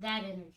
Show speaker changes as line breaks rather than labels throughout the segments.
that energy.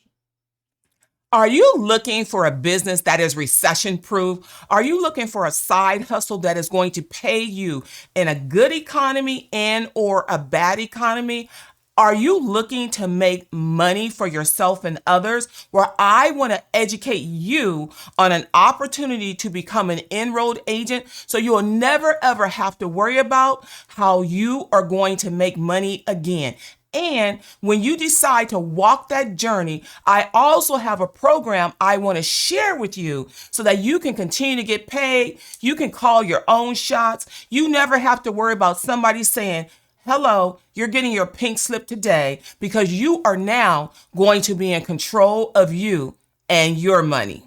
Are you looking for a business that is recession proof? Are you looking for a side hustle that is going to pay you in a good economy and or a bad economy? Are you looking to make money for yourself and others? Where I want to educate you on an opportunity to become an enrolled agent so you will never ever have to worry about how you are going to make money again. And when you decide to walk that journey, I also have a program I want to share with you so that you can continue to get paid. You can call your own shots. You never have to worry about somebody saying, hello, you're getting your pink slip today, because you are now going to be in control of you and your money.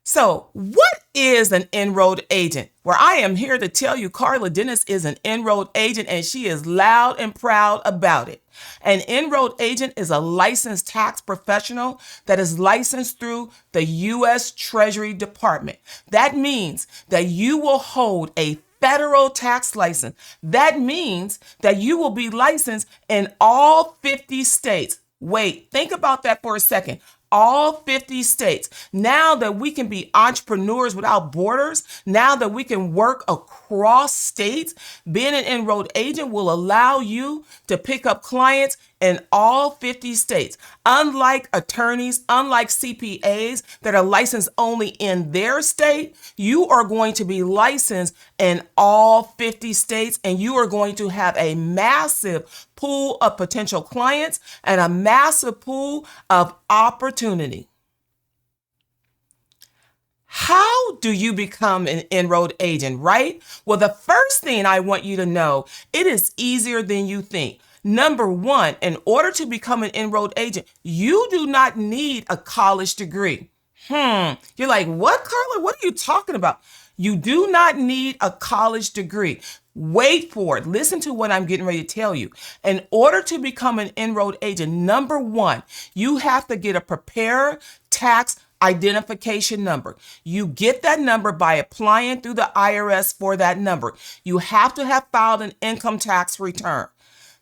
So, what is an enrolled agent? Well, I am here to tell you Carla Dennis is an enrolled agent, and she is loud and proud about it. An enrolled agent is a licensed tax professional that is licensed through the U.S. Treasury Department. That means that you will hold a federal tax license. That means that you will be licensed in all 50 states. Wait, think about that for a second. All 50 states. Now that we can be entrepreneurs without borders, now that we can work across states, being an enrolled agent will allow you to pick up clients in all 50 states. Unlike attorneys, unlike CPAs that are licensed only in their state, you are going to be licensed in all 50 states, and you are going to have a massive pool of potential clients and a massive pool of opportunity. How do you become an enrolled agent, right? Well, the first thing I want you to know, it is easier than you think. Number one, in order to become an enrolled agent, you do not need a college degree. You're like, what, Carla? What are you talking about? You do not need a college degree. Wait for it. Listen to what I'm getting ready to tell you. In order to become an enrolled agent, number one, you have to get a preparer tax identification number. You get that number by applying through the IRS for that number. You have to have filed an income tax return.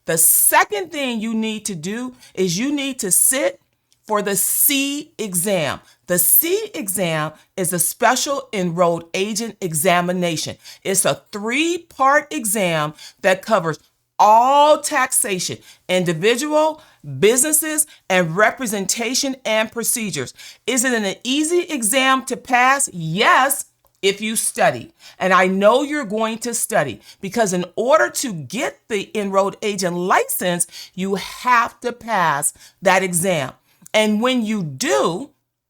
The second thing you need to do is you need to sit for the C exam. The C exam is a special enrolled agent examination. It's a 3-part exam that covers all taxation, individual, businesses, and representation and procedures. Is it an easy exam to pass? Yes, if you study. And I know you're going to study, because in order to get the enrolled agent license, you have to pass that exam. And when you do,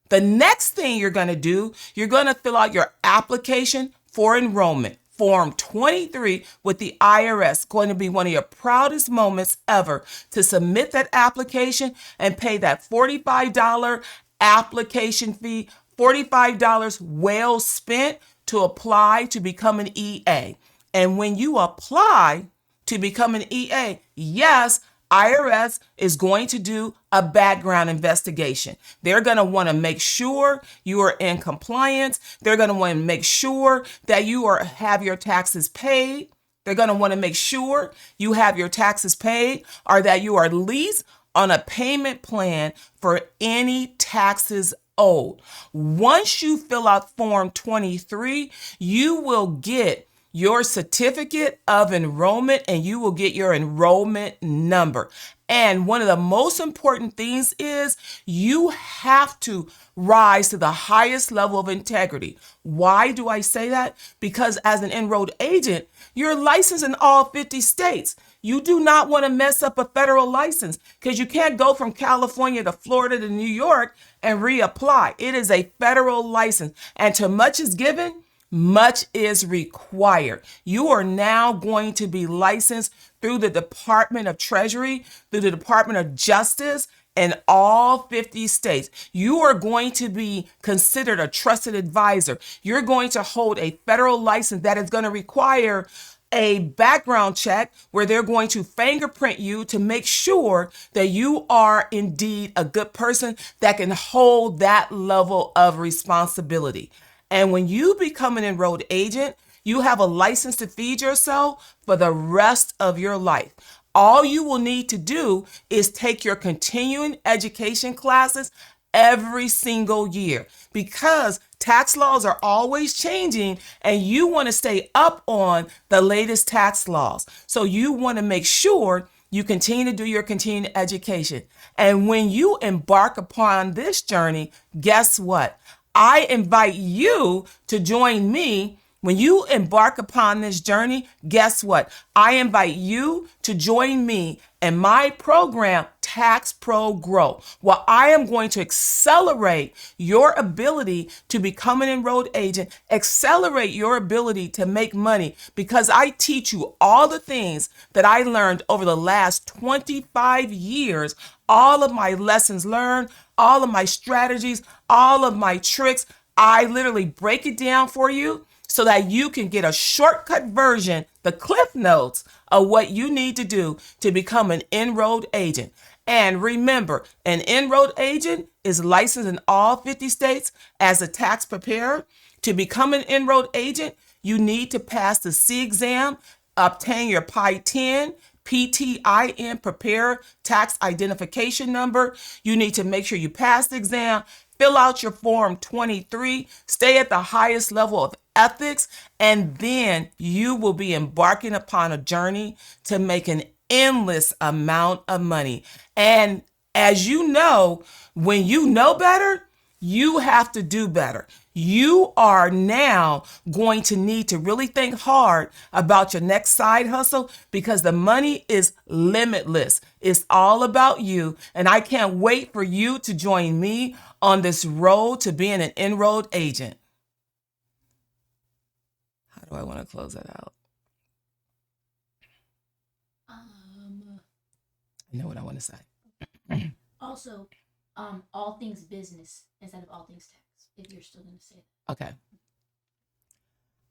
the next thing you're going to do, you're going to fill out your application for enrollment. Form 23 with the IRS, going to be one of your proudest moments ever to submit that application and pay that $45 application fee, $45 well spent to apply to become an EA. And when you apply to become an EA, yes, IRS is going to do a background investigation. They're going to want to make sure you are in compliance. They're going to want to make sure that you have your taxes paid. They're going to want to make sure you have your taxes paid, or that you are at least on a payment plan for any taxes owed. Once you fill out Form 23, you will get your certificate of enrollment, and you will get your enrollment number. And one of the most important things is you have to rise to the highest level of integrity. Why do I say that? Because as an enrolled agent, you're licensed in all 50 states. You do not want to mess up a federal license, because you can't go from California to Florida to New York and reapply. It is a federal license, and to much is given, much is required. You are now going to be licensed through the Department of Treasury, through the Department of Justice in all 50 states. You are going to be considered a trusted advisor. You're going to hold a federal license that is going to require a background check, where they're going to fingerprint you to make sure that you are indeed a good person that can hold that level of responsibility. And when you become an enrolled agent, you have a license to feed yourself for the rest of your life. All you will need to do is take your continuing education classes every single year, because tax laws are always changing and you want to stay up on the latest tax laws. So you want to make sure you continue to do your continuing education. And when you embark upon this journey, guess what? I invite you to join me. When you embark upon this journey, guess what? I invite you to join me in my program, TaxPro Grow, where I am going to accelerate your ability to become an enrolled agent, accelerate your ability to make money, because I teach you all the things that I learned over the last 25 years, all of my lessons learned, all of my strategies, all of my tricks. I literally break it down for you so that you can get a shortcut version, the Cliff Notes of what you need to do to become an enrolled agent. And remember, an enrolled agent is licensed in all 50 states as a tax preparer. To become an enrolled agent, you need to pass the C exam, obtain your PI-10, PTIN, Preparer Tax Identification Number. You need to make sure you pass the exam, fill out your Form 23, stay at the highest level of ethics, and then you will be embarking upon a journey to make an endless amount of money. And as you know, when you know better, you have to do better. You are now going to need to really think hard about your next side hustle, because the money is limitless. It's all about you. And I can't wait for you to join me on this road to being an enrolled agent. How do I want to close that out? I know what I want to say.
Also, all things business instead of all things tax, if you're still going to say that.
Okay.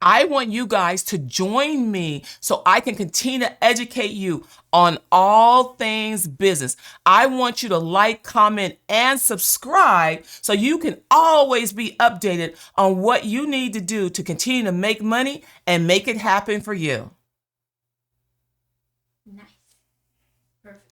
I want you guys to join me so I can continue to educate you on all things business. I want you to like, comment, and subscribe so you can always be updated on what you need to do to continue to make money and make it happen for you.
Nice.